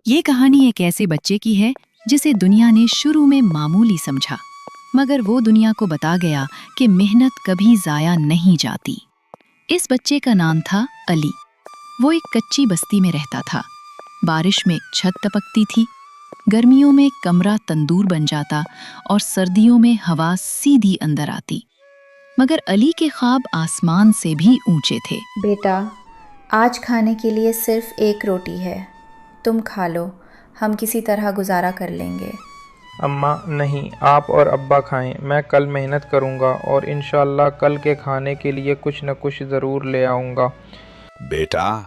یہ کہانی ایک ایسے بچے کی ہے جسے دنیا نے شروع میں معمولی سمجھا، مگر وہ دنیا کو بتا گیا کہ محنت کبھی ضائع نہیں جاتی۔ اس بچے کا نام تھا علی۔ وہ ایک کچی بستی میں رہتا تھا۔ بارش میں چھت ٹپکتی تھی، گرمیوں میں کمرہ تندور بن جاتا اور سردیوں میں ہوا سیدھی اندر آتی۔ مگر علی کے خواب آسمان سے بھی اونچے تھے۔ بیٹا، آج کھانے کے لیے صرف ایک روٹی ہے، تم کھا لو، ہم کسی طرح گزارا کر لیں گے۔ اماں نہیں، آپ اور ابا کھائیں، میں کل محنت کروں گا اور انشاءاللہ کل کے کھانے کے لیے کچھ نہ کچھ ضرور لے آؤں گا۔ بیٹا،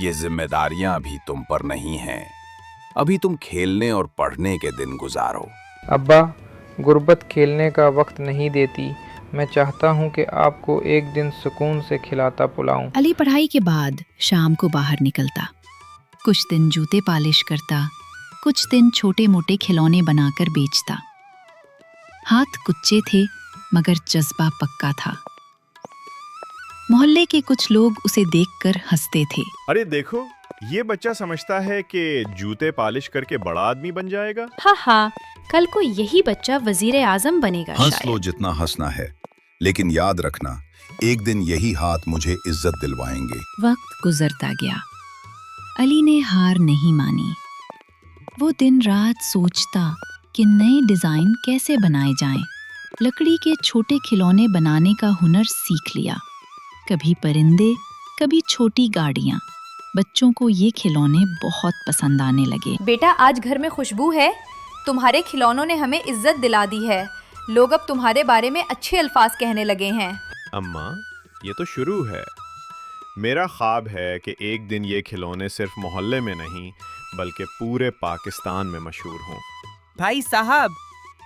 یہ ذمہ داریاں ابھی تم پر نہیں ہیں، ابھی تم کھیلنے اور پڑھنے کے دن گزارو۔ ابا، غربت کھیلنے کا وقت نہیں دیتی، میں چاہتا ہوں کہ آپ کو ایک دن سکون سے کھلاتا پلاؤں۔ علی پڑھائی کے بعد شام کو باہر نکلتا، کچھ دن جوتے پالش کرتا، کچھ دن چھوٹے موٹے کھلونے بنا کر بیچتا۔ ہاتھ کچے تھے مگر جذبہ پکا تھا۔ محلے کے کچھ لوگ اسے دیکھ کر ہنستے تھے۔ ارے دیکھو، یہ بچہ سمجھتا ہے کہ جوتے پالش کر کے بڑا آدمی بن جائے گا۔ ہاں، کل کو یہی بچہ وزیر اعظم بنے گا۔ ہنس لو جتنا ہنسنا ہے، لیکن یاد رکھنا ایک دن یہی ہاتھ مجھے عزت دلوائیں گے۔ وقت گزرتا گیا، علی نے ہار نہیں مانی۔ وہ دن رات سوچتا کہ نئے ڈیزائن کیسے بنائے جائیں۔ لکڑی کے چھوٹے کھلونے بنانے کا ہنر سیکھ لیا، کبھی پرندے، کبھی چھوٹی گاڑیاں۔ بچوں کو یہ کھلونے بہت پسند آنے لگے۔ بیٹا، آج گھر میں خوشبو ہے، تمہارے کھلونوں نے ہمیں عزت دلا دی ہے، لوگ اب تمہارے بارے میں اچھے الفاظ کہنے لگے ہیں۔ اماں، یہ تو شروع ہے۔ میرا خواب ہے کہ ایک دن یہ کھلونے صرف محلے میں نہیں بلکہ پورے پاکستان میں مشہور ہوں۔ بھائی صاحب،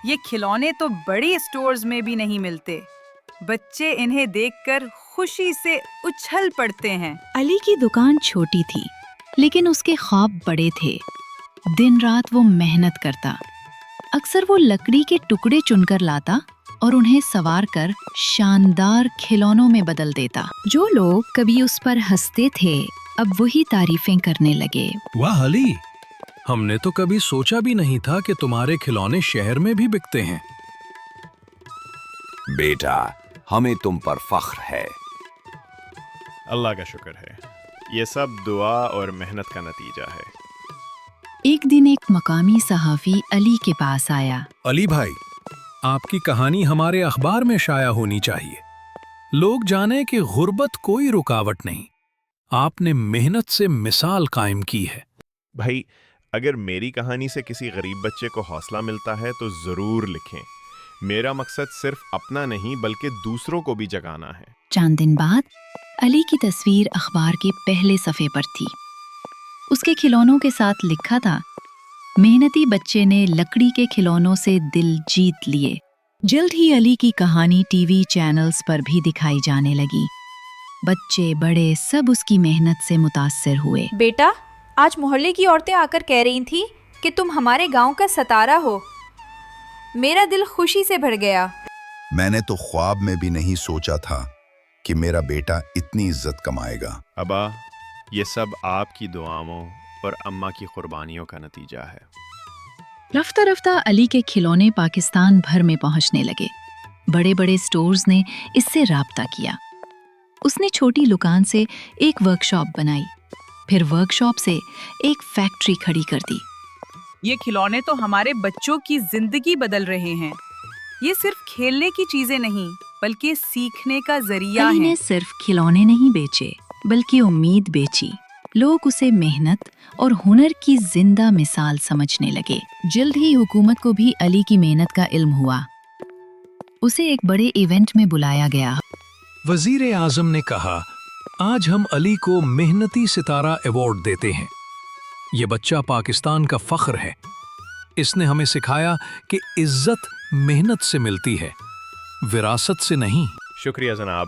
یہ کھلونے تو بڑی اسٹورز میں بھی نہیں ملتے، بچے انہیں دیکھ کر خوشی سے اچھل پڑتے ہیں۔ علی کی دکان چھوٹی تھی لیکن اس کے خواب بڑے تھے۔ دن رات وہ محنت کرتا، اکثر وہ لکڑی کے ٹکڑے چن کر لاتا اور انہیں سوار کر شاندار کھلونوں میں بدل دیتا۔ جو لوگ کبھی اس پر ہنستے تھے اب وہی تعریفیں کرنے لگے۔ واہ علی، ہم نے تو کبھی سوچا بھی نہیں تھا کہ تمہارے کھلونے شہر میں بھی بکتے ہیں۔ بیٹا، ہمیں تم پر فخر ہے۔ اللہ کا شکر ہے، یہ سب دعا اور محنت کا نتیجہ ہے۔ ایک دن ایک مقامی صحافی علی کے پاس آیا۔ علی بھائی، آپ کی کہانی ہمارے اخبار میں شائع ہونی چاہیے، لوگ جانیں کہ غربت کوئی رکاوٹ نہیں، آپ نے محنت سے مثال قائم کی ہے۔ بھائی، اگر میری کہانی سے کسی غریب بچے کو حوصلہ ملتا ہے تو ضرور لکھیں۔ میرا مقصد صرف اپنا نہیں بلکہ دوسروں کو بھی جگانا ہے۔ چند دن بعد علی کی تصویر اخبار کے پہلے صفحے پر تھی۔ اس کے کھلونوں کے ساتھ لکھا تھا، محنتی بچے نے لکڑی کے کھلونوں سے دل جیت لیے۔ جلد ہی علی کی کہانی ٹی وی چینلز پر بھی دکھائی جانے لگی۔ بچے بڑے سب اس کی محنت سے متاثر ہوئے۔ بیٹا، آج محلے کی عورتیں آ کر کہہ رہی تھیں کہ تم ہمارے گاؤں کا ستارہ ہو۔ میرا دل خوشی سے بھر گیا۔ میں نے تو خواب میں بھی نہیں سوچا تھا کہ میرا بیٹا اتنی عزت کمائے گا۔ ابا، یہ سب آپ کی دعاؤں اور اماں کی قربانیوں کا نتیجہ ہے۔ رفتہ رفتہ علی کے کھلونے پاکستان بھر میں پہنچنے لگے۔ بڑے بڑے سٹورز نے اس سے رابطہ کیا۔ اس نے چھوٹی دکان سے ایک ورک شاپ بنائی، پھر ورک شاپ سے ایک فیکٹری کھڑی کر دی۔ یہ کھلونے تو ہمارے بچوں کی زندگی بدل رہے ہیں۔ یہ صرف کھیلنے کی چیزیں نہیں بلکہ سیکھنے کا ذریعہ علی ہیں۔ نے صرف کھلونے نہیں بیچے بلکہ امید بیچی۔ لوگ اسے محنت اور ہنر کی زندہ مثال سمجھنے لگے۔ جلد ہی حکومت کو بھی علی کی محنت کا علم ہوا۔ اسے ایک بڑے ایونٹ میں بلایا گیا۔ وزیر اعظم نے کہا، آج ہم علی کو محنتی ستارہ ایوارڈ دیتے ہیں۔ یہ بچہ پاکستان کا فخر ہے۔ اس نے ہمیں سکھایا کہ عزت محنت سے ملتی ہے، وراثت سے نہیں۔ شکریہ جناب،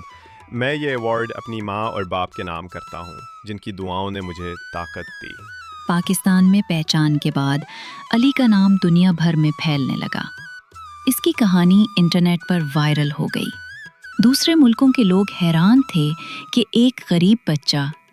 میں یہ ایوارڈ اپنی ماں اور باپ کے نام کرتا ہوں جن کی دعاؤں نے مجھے طاقت دی۔ پاکستان میں پہچان کے بعد علی کا نام دنیا بھر میں پھیلنے لگا۔ اس کی کہانی انٹرنیٹ پر وائرل ہو گئی۔ دوسرے ملکوں کے لوگ حیران تھے کہ ایک غریب بچہ